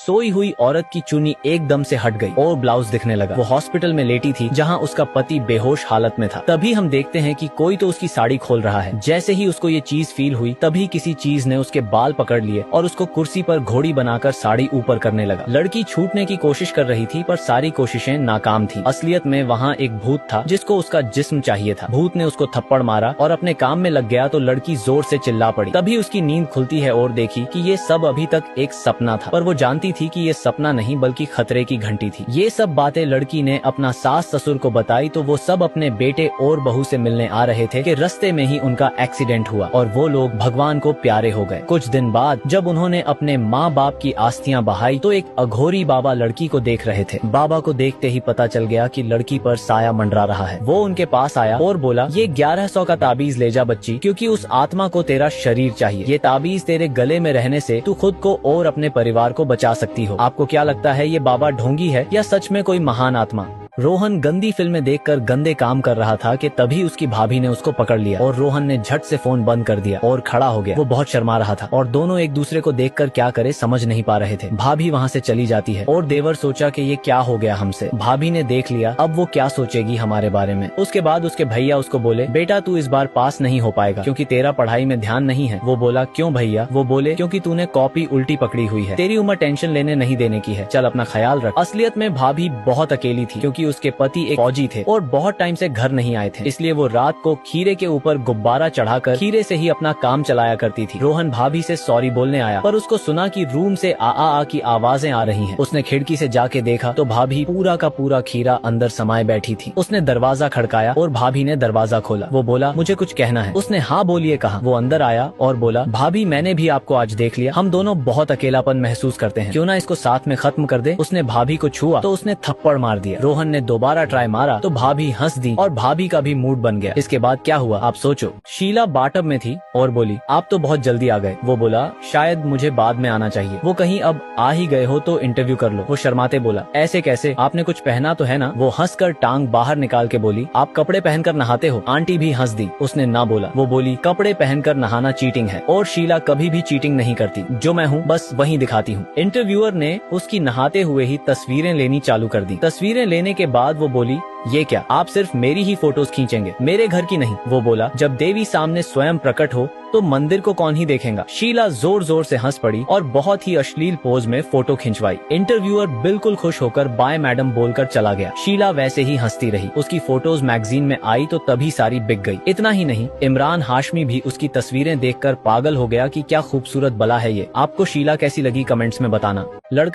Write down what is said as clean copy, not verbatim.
सोई हुई औरत की चुन्नी एकदम से हट गई और ब्लाउज दिखने लगा। वो हॉस्पिटल में लेटी थी जहां उसका पति बेहोश हालत में था। तभी हम देखते हैं कि कोई तो उसकी साड़ी खोल रहा है। जैसे ही उसको ये चीज फील हुई तभी किसी चीज ने उसके बाल पकड़ लिए और उसको कुर्सी पर घोड़ी बनाकर साड़ी ऊपर करने लगा। लड़की छूटने की कोशिश कर रही थी पर सारी कोशिशें नाकाम थी। असलियत में वहाँ एक भूत था जिसको उसका जिस्म चाहिए था। भूत ने उसको थप्पड़ मारा और अपने काम में लग गया तो लड़की जोर से चिल्ला पड़ी। तभी उसकी नींद खुलती है और देखी कि ये सब अभी तक एक सपना था, पर वो जानती थी कि ये सपना नहीं बल्कि खतरे की घंटी थी। ये सब बातें लड़की ने अपना सास ससुर को बताई तो वो सब अपने बेटे और बहू से मिलने आ रहे थे कि रास्ते में ही उनका एक्सीडेंट हुआ और वो लोग भगवान को प्यारे हो गए। कुछ दिन बाद जब उन्होंने अपने माँ बाप की आस्थियां बहाई तो एक अघोरी बाबा लड़की को देख रहे थे। बाबा को देखते ही पता चल गया कि लड़की पर साया मंडरा रहा है। वो उनके पास आया और बोला, ये 1100 का ताबीज ले जा बच्ची, क्योंकि उस आत्मा को तेरा शरीर चाहिए। ये ताबीज तेरे गले में रहने से तू खुद को और अपने परिवार को बचा सकती हो। आपको क्या लगता है ये बाबा ढोंगी है या सच में कोई महान आत्मा? रोहन गंदी फिल्में देखकर गंदे काम कर रहा था कि तभी उसकी भाभी ने उसको पकड़ लिया और रोहन ने झट से फोन बंद कर दिया और खड़ा हो गया। वो बहुत शर्मा रहा था और दोनों एक दूसरे को देखकर क्या करे समझ नहीं पा रहे थे। भाभी वहाँ से चली जाती है और देवर सोचा कि ये क्या हो गया हमसे। भाभी ने देख लिया, अब वो क्या सोचेगी हमारे बारे में। उसके बाद उसके भैया उसको बोले, बेटा तू इस बार पास नहीं हो पाएगा क्योंकि तेरा पढ़ाई में ध्यान नहीं है। वो बोला, क्यों भैया? वो बोले, क्योंकि तूने कॉपी उल्टी पकड़ी हुई है। तेरी उम्र टेंशन लेने नहीं देने की है, चल अपना ख्याल रख। असलियत में भाभी बहुत अकेली थी क्योंकि उसके पति एक फौजी थे और बहुत टाइम से घर नहीं आए थे, इसलिए वो रात को खीरे के ऊपर गुब्बारा चढ़ाकर खीरे से ही अपना काम चलाया करती थी। रोहन भाभी से सॉरी बोलने आया पर उसको सुना कि रूम से आ की आवाजें आ रही हैं। उसने खिड़की से जाके देखा तो भाभी पूरा का पूरा खीरा अंदर समाये बैठी थी। उसने दरवाजा खड़काया और भाभी ने दरवाजा खोला। वो बोला, मुझे कुछ कहना है। उसने हाँ बोलिए कहा। वो अंदर आया और बोला, भाभी मैंने भी आपको आज देख लिया, हम दोनों बहुत अकेलापन महसूस करते हैं, क्यों ना इसको साथ में खत्म कर दे। उसने भाभी को छुआ तो उसने थप्पड़ मार दिया। रोहन ने दोबारा ट्राई मारा तो भाभी हंस दी और भाभी का भी मूड बन गया। इसके बाद क्या हुआ आप सोचो। शीला बाटब में थी और बोली, आप तो बहुत जल्दी आ गए। वो बोला, शायद मुझे बाद में आना चाहिए। वो कहीं अब आ ही गए हो तो इंटरव्यू कर लो। वो शर्माते बोला, ऐसे कैसे, आपने कुछ पहना तो है ना? वो हंसकर टांग बाहर निकाल के बोली, आप कपड़े पहनकर नहाते हो? आंटी भी हंस दी। उसने ना बोला। वो बोली, कपड़े पहनकर नहाना चीटिंग है और शीला कभी भी चीटिंग नहीं करती, जो मैं हूँ बस वही दिखाती हूँ। इंटरव्यूअर ने उसकी नहाते हुए ही तस्वीरें लेनी चालू कर दी। तस्वीरें लेने के बाद वो बोली, ये क्या, आप सिर्फ मेरी ही फोटोज खींचेंगे, मेरे घर की नहीं? वो बोला, जब देवी सामने स्वयं प्रकट हो तो मंदिर को कौन ही देखेगा? शीला जोर जोर से हंस पड़ी और बहुत ही अश्लील पोज में फोटो खिंचवाई। इंटरव्यूअर बिल्कुल खुश होकर बाय मैडम बोलकर चला गया। शीला वैसे ही हंसती रही। उसकी फोटोज मैगजीन में आई तो तभी सारी बिक गई। इतना ही नहीं, इमरान हाशमी भी उसकी तस्वीरें देखकर पागल हो गया कि क्या खूबसूरत बला है ये। आपको शीला कैसी लगी कमेंट्स में बताना। लड़का